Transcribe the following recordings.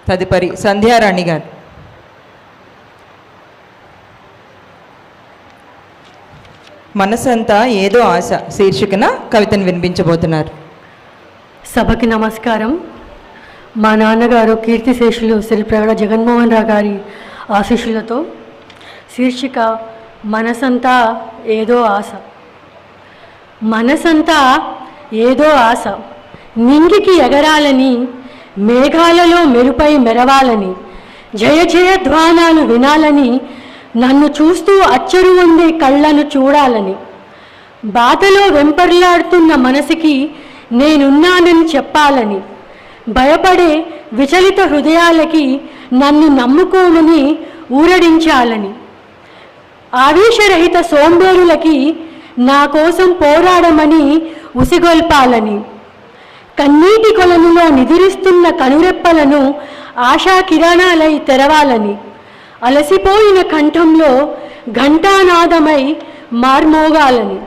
తదుపరి సంధ్యారాణి గారు. మనసంతా ఏదో ఆశ శీర్షికన కవితను వినిపించబోతున్నారు. సభకి నమస్కారం. మా నాన్నగారు కీర్తిశేషులు శ్రీ ప్రగడ జగన్మోహన్ రావు గారి ఆశీస్సులతో శీర్షిక మనసంతా ఏదో ఆశ. మనసంతా ఏదో ఆశ, నింగికి ఎగరాలని, మేఘాలలో మెరుపై మెరవాలని, జయ జయ ధ్వానాలు వినాలని, నన్ను చూస్తూ అచ్చరు ఉండే కళ్ళను చూడాలని, బాధలో వెంపర్లాడుతున్న మనసుకి నేనున్నానని చెప్పాలని, భయపడే విచలిత హృదయాలకి నన్ను నమ్ముకోమని ఊరడించాలని, ఆవేశరహిత సోంబేరులకి నా కోసం పోరాడమని ఉసిగొల్పాలని, కన్నీటి కొలనులో నిదిరిస్తున్న కనురెప్పలను ఆశా కిరణాలై తెరవాలని, అలసిపోయిన కంఠంలో ఘంటానాదమై మార్మోగాలని.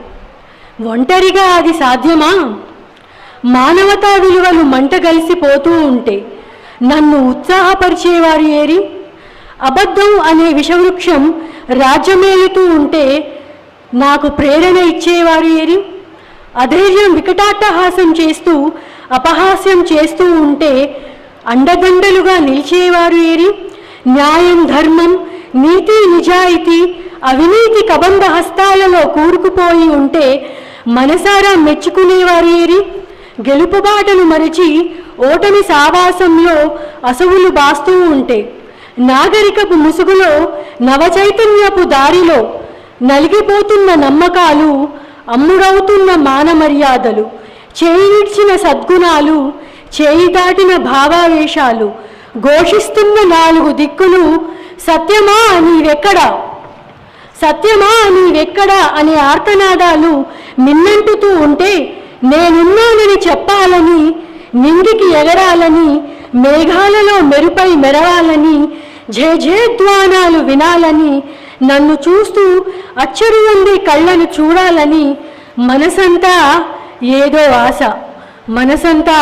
ఒంటరిగా అది సాధ్యమా? మానవతా విలువలు మంటగలిసిపోతూ ఉంటే నన్ను ఉత్సాహపరిచేవారు ఏరి? అబద్ధం అనే విషవృక్షం రాజ్యమేలుతూ ఉంటే నాకు ప్రేరణ ఇచ్చేవారు ఏరి? అధైర్యం వికటాట్టహాసం చేస్తూ అపహాస్యం చేస్తూ ఉంటే అండదండలుగా నిలిచేవారు ఏరి? న్యాయం, ధర్మం, నీతి, నిజాయితీ, అవినీతి కబంధ హస్తాలలో కూరుకుపోయి ఉంటే మనసారా మెచ్చుకునేవారు ఏరి? గెలుపుబాటను మరిచి ఓటమి సావాసంలో అసవులు బాస్తూ ఉంటే, నాగరికపు ముసుగులో నవచైతన్యపు దారిలో నలిగిపోతున్న నమ్మకాలు, అమ్ముడవుతున్న మానమర్యాదలు, చేయి విడిచిన సద్గుణాలు, చేయి దాటిన భావావేశాలు, ఘోషిస్తున్న నాలుగు దిక్కులు సత్యమా నీవెక్కడా, సత్యమా నీవెక్కడా అనే ఆర్తనాదాలు మిన్నంటుతూ ఉంటే నేనున్నానని చెప్పాలని, నింగికి ఎగరాలని, మేఘాలలో మెరుపై మెరవాలని, జయజయధ్వానాలు వినాలని, నన్ను చూస్తూ అచ్చరు ఉండే కళ్ళను చూడాలని, మనసంతా ఏదో ఆశ, మనసంతా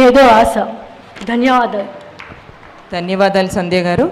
ఏదో ఆశ. ధన్యవాదాలు. ధన్యవాదాలు సంధ్య గారు.